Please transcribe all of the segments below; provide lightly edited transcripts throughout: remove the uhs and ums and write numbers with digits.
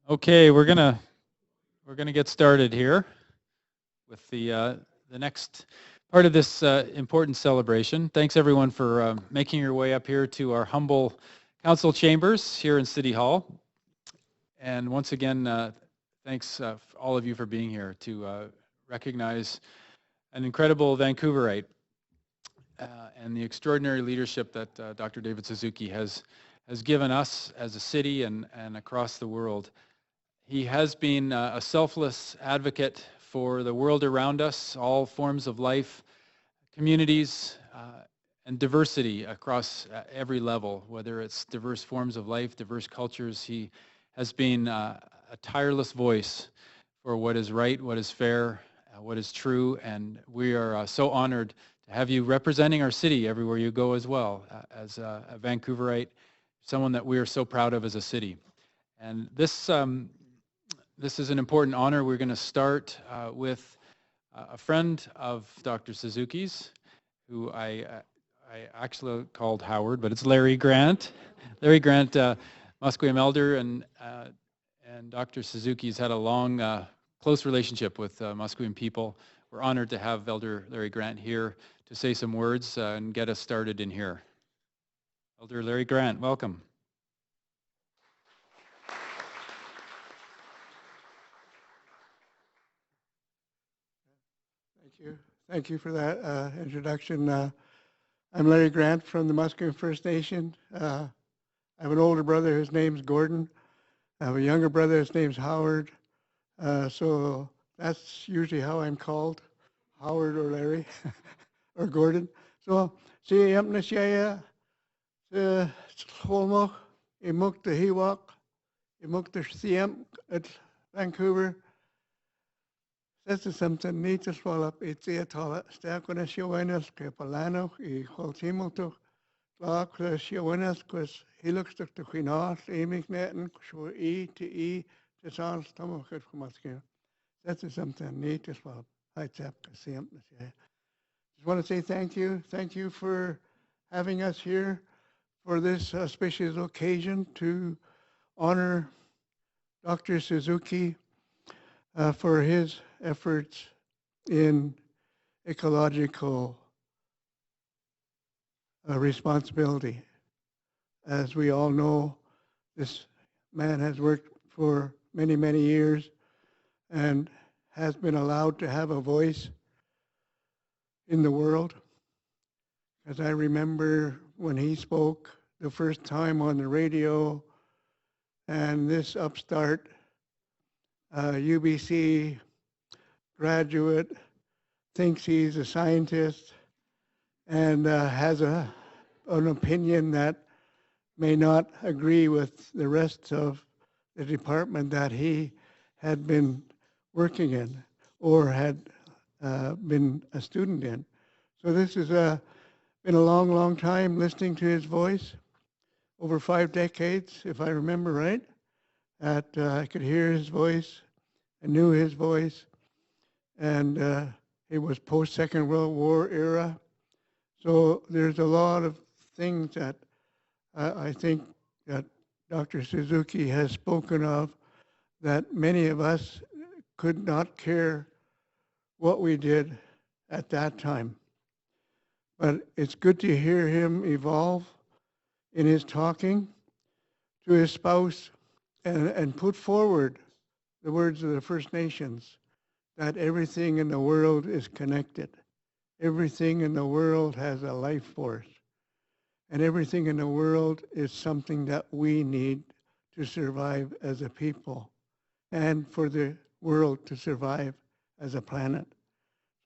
Okay, we're gonna get started here with the next part of this important celebration. Thanks everyone for making your way up here to our humble council chambers here in City Hall. And once again, thanks all of you for being here to recognize an incredible Vancouverite and the extraordinary leadership that Dr. David Suzuki has given us as a city and across the world. He has been a selfless advocate for the world around us, all forms of life, communities, and diversity across every level, whether it's diverse forms of life, diverse cultures. He has been a tireless voice for what is right, what is fair, what is true, and we are so honored to have you representing our city everywhere you go as well, as a Vancouverite, someone that we are so proud of as a city. And this is an important honor. We're going to start with a friend of Dr. Suzuki's, who I actually called Howard, but it's Larry Grant. Larry Grant, Musqueam elder, and Dr. Suzuki's had a long, close relationship with Musqueam people. We're honored to have Elder Larry Grant here to say some words and get us started in here. Elder Larry Grant, welcome. Thank you for that introduction. I'm Larry Grant from the Musqueam First Nation. I have an older brother, his name's Gordon. I have a younger brother, his name's Howard. So that's usually how I'm called, Howard or Larry or Gordon. So, see, Yamnashaya, Holmo, Imukta Hiwak, Imukta Siam at Vancouver. This is something neat to swallow up. It's a tall stack when it's your winners, Capolano, he holds him to clock, your winners, because he looks to the Queen Horse, aiming netting, show E to sound stomach from us here. That is something neat to swallow up. Hi, chap, just want to say thank you. Thank you for having us here for this auspicious occasion to honor Dr. Suzuki for his efforts in ecological responsibility. As we all know, this man has worked for many, many years and has been allowed to have a voice in the world. As I remember when he spoke the first time on the radio, and this upstart UBC graduate thinks he's a scientist and has an opinion that may not agree with the rest of the department that he had been working in or had been a student in. So this has been a long, long time listening to his voice, over 5 decades, if I remember right, that I could hear his voice. I knew his voice, and it was post-Second World War era. So there's a lot of things that I think that Dr. Suzuki has spoken of that many of us could not care what we did at that time. But it's good to hear him evolve in his talking to his spouse and put forward the words of the First Nations, that everything in the world is connected. Everything in the world has a life force. And everything in the world is something that we need to survive as a people and for the world to survive as a planet.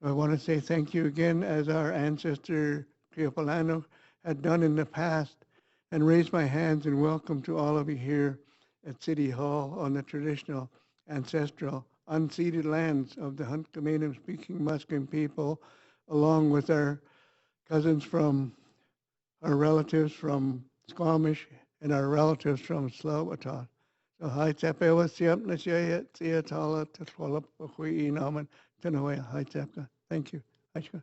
So I want to say thank you again, as our ancestor Triopolano had done in the past, and raise my hands in welcome to all of you here at City Hall on the traditional, ancestral, unceded lands of the Hunkaminam-speaking Musqueam people, along with our cousins from, our relatives from Squamish and our relatives from Tsleil-Waututh. So hi Tepewa Siap Nashaya Tiatala Tatwala Pui Naman Tanoya. Hi Tepka. Thank you. Aishka.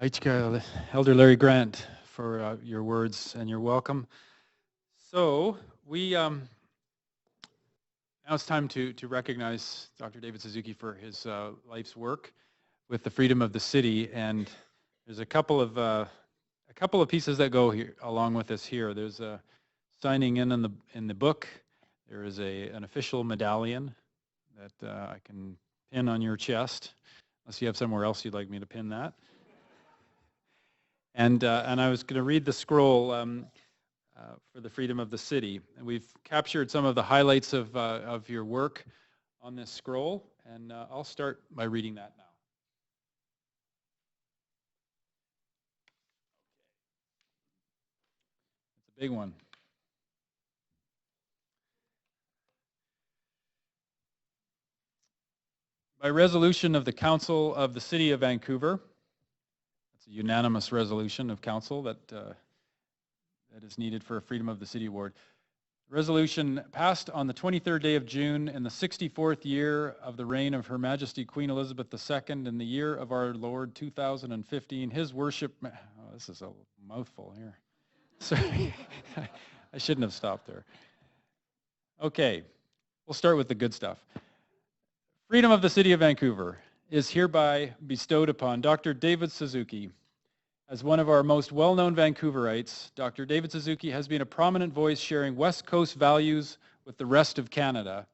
Aichka, Elder Larry Grant, for your words, and you're welcome. So now it's time to recognize Dr. David Suzuki for his life's work with the freedom of the city. And there's a couple of pieces that go here along with this here. There's a signing in the book. There is an official medallion that I can pin on your chest, unless you have somewhere else you'd like me to pin that. And I was going to read the scroll for the freedom of the city. And we've captured some of the highlights of your work on this scroll, and I'll start by reading that now. It's a big one. By resolution of the Council of the City of Vancouver, it's a unanimous resolution of council that is needed for a Freedom of the City Award. Resolution passed on the 23rd day of June in the 64th year of the reign of Her Majesty Queen Elizabeth II in the year of our Lord 2015. His worship, oh, this is a mouthful here. Sorry, I shouldn't have stopped there. Okay, we'll start with the good stuff. Freedom of the City of Vancouver is hereby bestowed upon Dr. David Suzuki. As one of our most well-known Vancouverites, Dr. David Suzuki has been a prominent voice sharing West Coast values with the rest of Canada.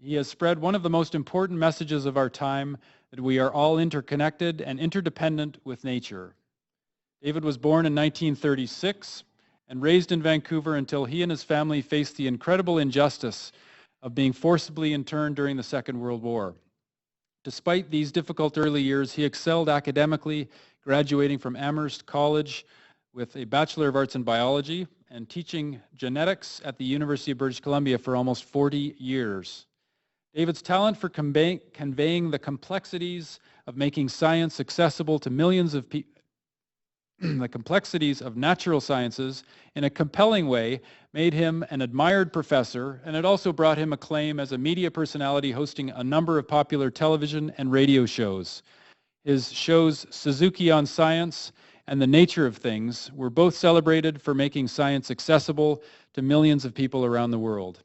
He has spread one of the most important messages of our time, that we are all interconnected and interdependent with nature. David was born in 1936 and raised in Vancouver until he and his family faced the incredible injustice of being forcibly interned during the Second World War. Despite these difficult early years, he excelled academically, graduating from Amherst College with a Bachelor of Arts in Biology and teaching genetics at the University of British Columbia for almost 40 years. David's talent for conveying the complexities of making science accessible to millions of people, the complexities of natural sciences in a compelling way, made him an admired professor, and it also brought him acclaim as a media personality hosting a number of popular television and radio shows. His shows Suzuki on Science and The Nature of Things were both celebrated for making science accessible to millions of people around the world.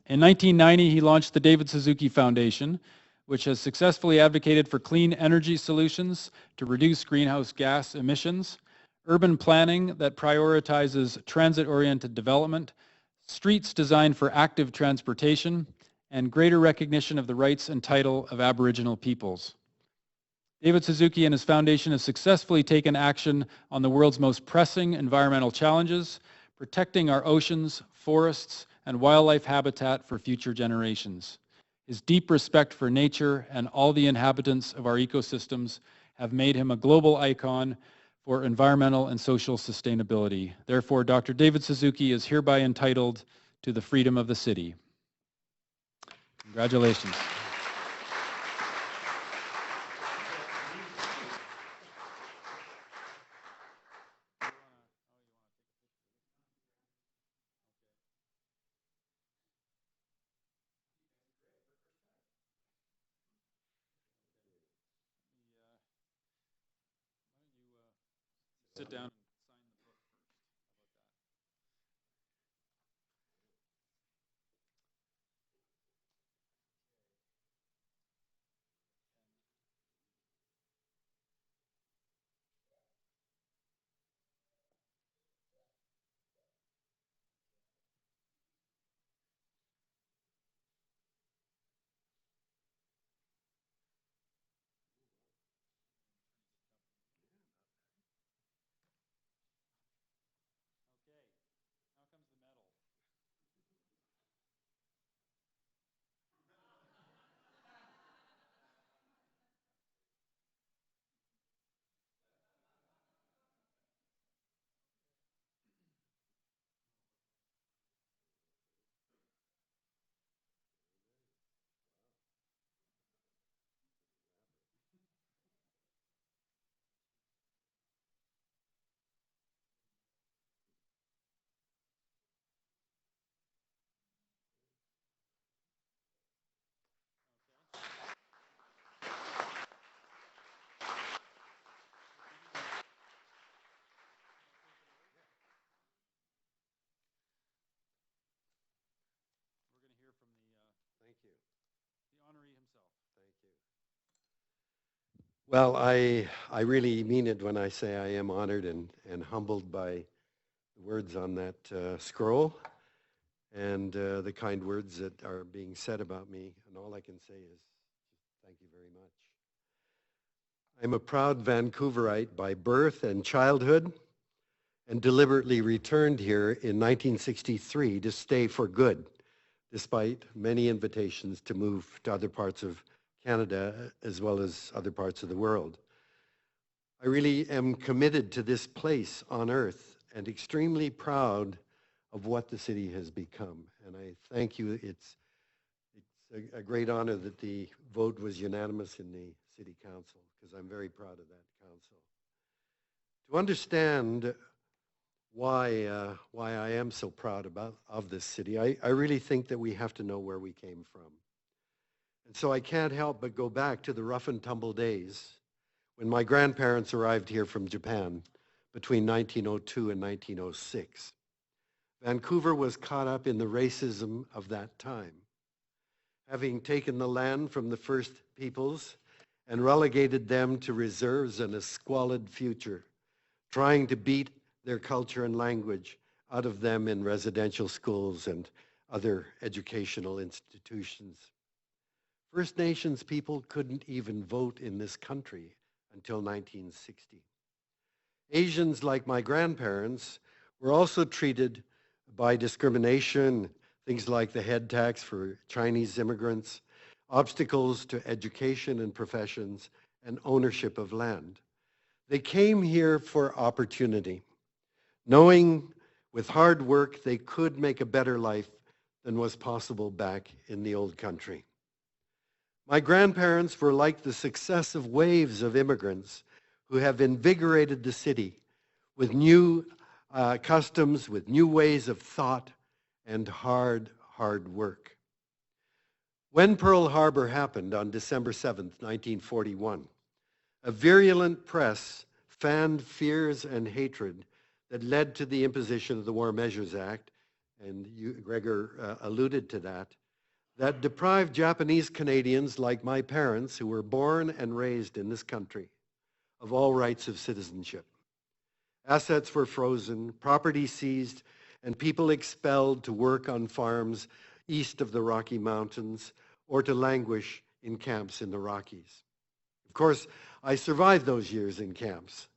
In 1990, he launched the David Suzuki Foundation, which has successfully advocated for clean energy solutions to reduce greenhouse gas emissions, urban planning that prioritizes transit-oriented development, streets designed for active transportation, and greater recognition of the rights and title of Aboriginal peoples. David Suzuki and his foundation have successfully taken action on the world's most pressing environmental challenges, protecting our oceans, forests, and wildlife habitat for future generations. His deep respect for nature and all the inhabitants of our ecosystems have made him a global icon for environmental and social sustainability. Therefore, Dr. David Suzuki is hereby entitled to the freedom of the city. Congratulations. Sit down and sign the book Well, I really mean it when I say I am honored and humbled by the words on that scroll and the kind words that are being said about me. And all I can say is thank you very much. I'm a proud Vancouverite by birth and childhood and deliberately returned here in 1963 to stay for good, despite many invitations to move to other parts of Canada as well as other parts of the world. I really am committed to this place on earth and extremely proud of what the city has become. And I thank you. It's a great honor that the vote was unanimous in the city council because I'm very proud of that council. To understand why I am so proud of this city, I really think that we have to know where we came from. And so I can't help but go back to the rough and tumble days when my grandparents arrived here from Japan between 1902 and 1906. Vancouver was caught up in the racism of that time, having taken the land from the First Peoples and relegated them to reserves and a squalid future, trying to beat their culture and language out of them in residential schools and other educational institutions. First Nations people couldn't even vote in this country until 1960. Asians, like my grandparents, were also treated by discrimination, things like the head tax for Chinese immigrants, obstacles to education and professions, and ownership of land. They came here for opportunity, knowing with hard work they could make a better life than was possible back in the old country. My grandparents were like the successive waves of immigrants who have invigorated the city with new customs, with new ways of thought, and hard work. When Pearl Harbor happened on December 7th, 1941, a virulent press fanned fears and hatred that led to the imposition of the War Measures Act, and you, Gregor, alluded to that deprived Japanese Canadians like my parents, who were born and raised in this country, of all rights of citizenship. Assets were frozen, property seized, and people expelled to work on farms east of the Rocky Mountains or to languish in camps in the Rockies. Of course, I survived those years in camps.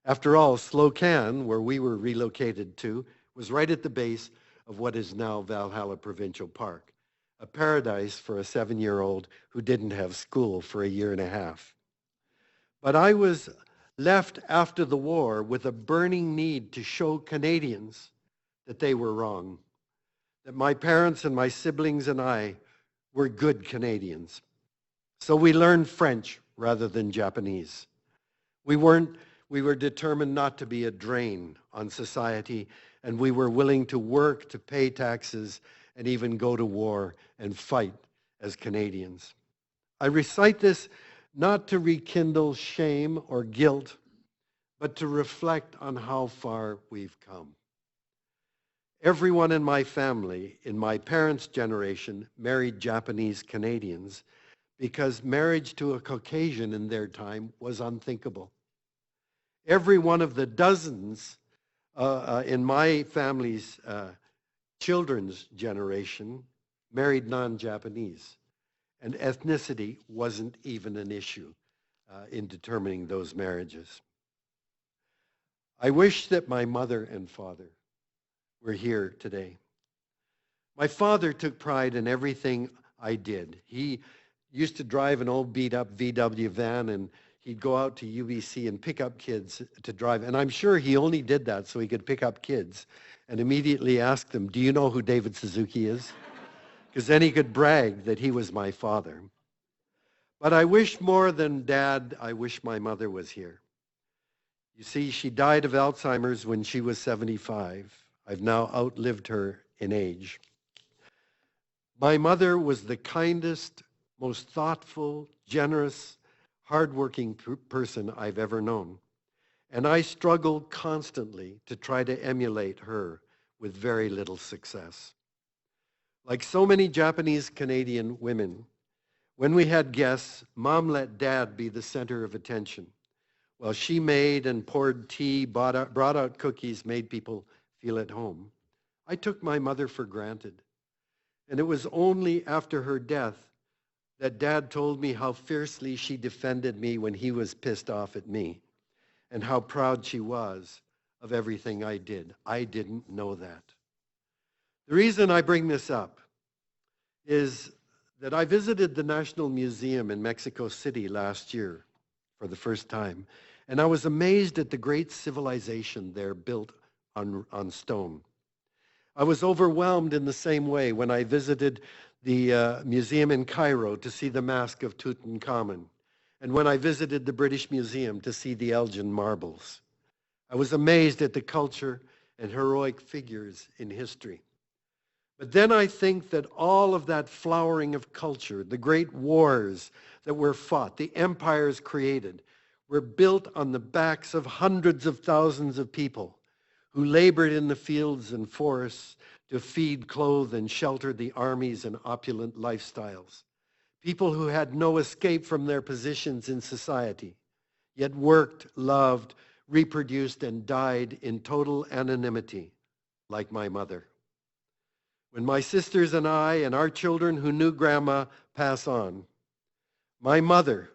After all, Slocan, where we were relocated to, was right at the base of what is now Valhalla Provincial Park, a paradise for a 7-year-old who didn't have school for a year and a half. But I was left after the war with a burning need to show Canadians that they were wrong, that my parents and my siblings and I were good Canadians. So we learned French rather than Japanese. We were determined not to be a drain on society, and we were willing to work, to pay taxes, and even go to war and fight as Canadians. I recite this not to rekindle shame or guilt, but to reflect on how far we've come. Everyone in my family, in my parents' generation, married Japanese Canadians because marriage to a Caucasian in their time was unthinkable. Every one of the dozens in my family's children's generation married non-Japanese, and ethnicity wasn't even an issue in determining those marriages. I wish that my mother and father were here today. My father took pride in everything I did. He used to drive an old beat-up VW van, and he'd go out to UBC and pick up kids to drive. And I'm sure he only did that so he could pick up kids and immediately ask them, do you know who David Suzuki is? Because then he could brag that he was my father. But I wish more than Dad, I wish my mother was here. You see, she died of Alzheimer's when she was 75. I've now outlived her in age. My mother was the kindest, most thoughtful, generous, hardworking person I've ever known. And I struggled constantly to try to emulate her with very little success. Like so many Japanese Canadian women, When we had guests, Mom let Dad be the center of attention. While she made and poured tea, brought out cookies, made people feel at home. I took my mother for granted. And it was only after her death that Dad told me how fiercely she defended me when he was pissed off at me, and how proud she was of everything I did. I didn't know that. The reason I bring this up is that I visited the National Museum in Mexico City last year for the first time, and I was amazed at the great civilization there built on stone. I was overwhelmed in the same way when I visited the museum in Cairo to see the Mask of Tutankhamun, and when I visited the British Museum to see the Elgin marbles. I was amazed at the culture and heroic figures in history. But then I think that all of that flowering of culture, the great wars that were fought, the empires created, were built on the backs of hundreds of thousands of people who labored in the fields and forests to feed, clothe, and shelter the armies and opulent lifestyles. People who had no escape from their positions in society, yet worked, loved, reproduced, and died in total anonymity, like my mother. When my sisters and I and our children who knew Grandma pass on, my mother,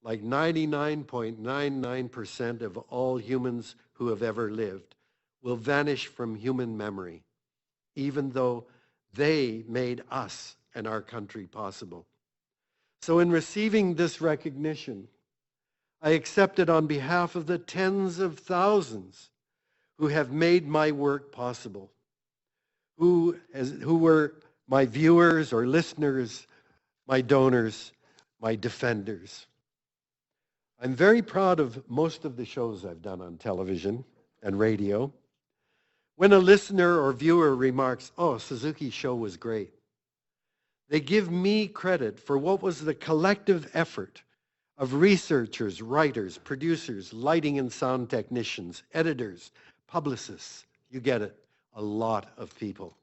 like 99.99% of all humans who have ever lived, will vanish from human memory, even though they made us and our country possible. So in receiving this recognition, I accept it on behalf of the tens of thousands who have made my work possible, who were my viewers or listeners, my donors, my defenders. I'm very proud of most of the shows I've done on television and radio. When a listener or viewer remarks, "Oh, Suzuki's show was great," they give me credit for what was the collective effort of researchers, writers, producers, lighting and sound technicians, editors, publicists. You get it, a lot of people.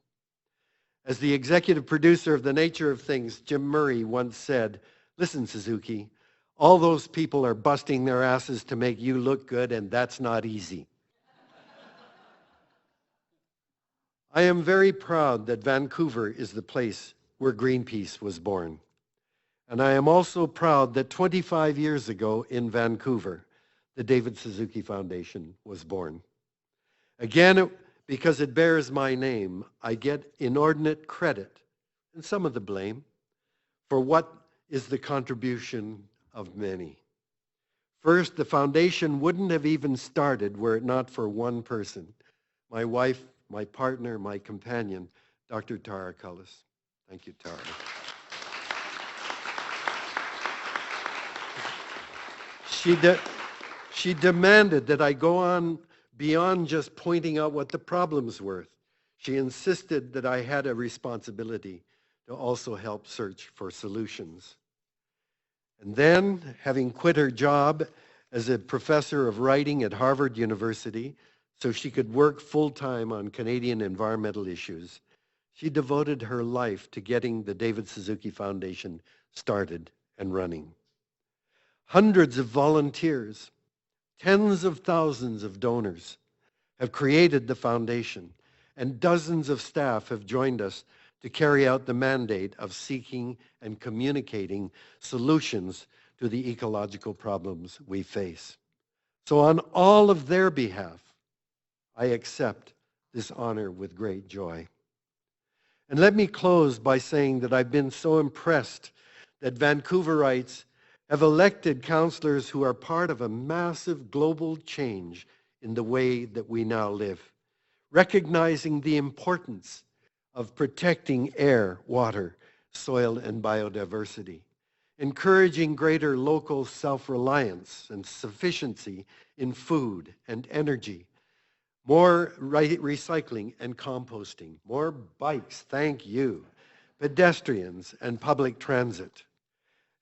As the executive producer of The Nature of Things, Jim Murray once said, "Listen, Suzuki, all those people are busting their asses to make you look good, and that's not easy." I am very proud that Vancouver is the place where Greenpeace was born. And I am also proud that 25 years ago in Vancouver, the David Suzuki Foundation was born. Again, because it bears my name, I get inordinate credit, and some of the blame, for what is the contribution of many. First, the foundation wouldn't have even started were it not for one person, my wife, my partner, my companion, Dr. Tara Cullis. Thank you, Tara. She demanded that I go on beyond just pointing out what the problems were. She insisted that I had a responsibility to also help search for solutions. And then, having quit her job as a professor of writing at Harvard University so she could work full-time on Canadian environmental issues, she devoted her life to getting the David Suzuki Foundation started and running. Hundreds of volunteers, tens of thousands of donors have created the foundation, and dozens of staff have joined us to carry out the mandate of seeking and communicating solutions to the ecological problems we face. So on all of their behalf, I accept this honor with great joy. And let me close by saying that I've been so impressed that Vancouverites have elected councillors who are part of a massive global change in the way that we now live, recognizing the importance of protecting air, water, soil, and biodiversity, encouraging greater local self-reliance and sufficiency in food and energy, more recycling and composting, more bikes, thank you, pedestrians, and public transit.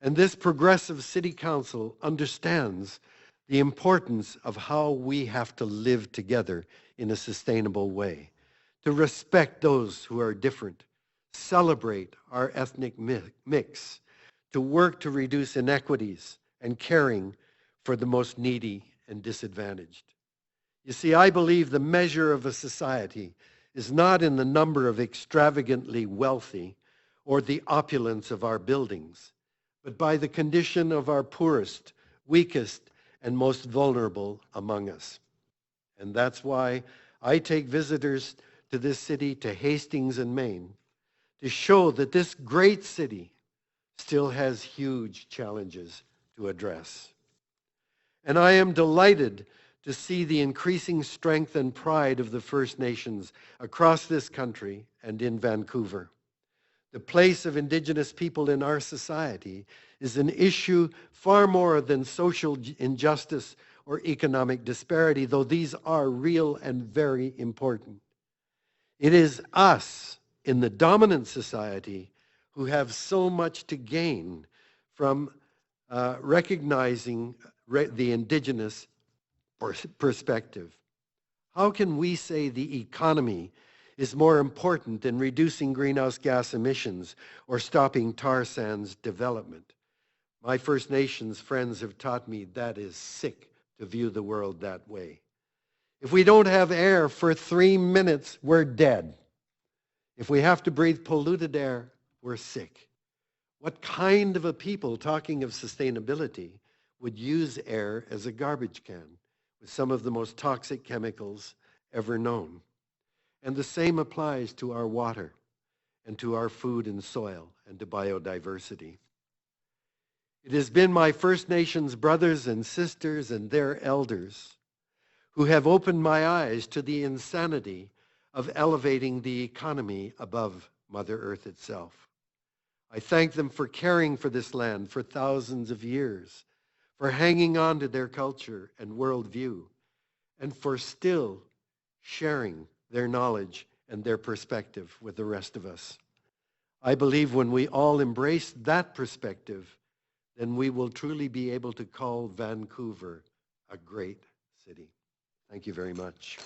And this progressive city council understands the importance of how we have to live together in a sustainable way, to respect those who are different, celebrate our ethnic mix, to work to reduce inequities and caring for the most needy and disadvantaged. You see, I believe the measure of a society is not in the number of extravagantly wealthy or the opulence of our buildings, but by the condition of our poorest, weakest, and most vulnerable among us. And that's why I take visitors to this city, to Hastings and Maine, to show that this great city still has huge challenges to address. And I am delighted to see the increasing strength and pride of the First Nations across this country and in Vancouver. The place of Indigenous people in our society is an issue far more than social injustice or economic disparity, though these are real and very important. It is us in the dominant society who have so much to gain from recognizing the Indigenous perspective. How can we say the economy is more important than reducing greenhouse gas emissions or stopping tar sands development? My First Nations friends have taught me that is sick to view the world that way. If we don't have air for 3 minutes, we're dead. If we have to breathe polluted air, we're sick. What kind of a people, talking of sustainability, would use air as a garbage can with some of the most toxic chemicals ever known? And the same applies to our water and to our food and soil and to biodiversity. It has been my First Nations brothers and sisters and their elders who have opened my eyes to the insanity of elevating the economy above Mother Earth itself. I thank them for caring for this land for thousands of years, for hanging on to their culture and worldview, and for still sharing their knowledge and their perspective with the rest of us. I believe when we all embrace that perspective, then we will truly be able to call Vancouver a great city. Thank you very much.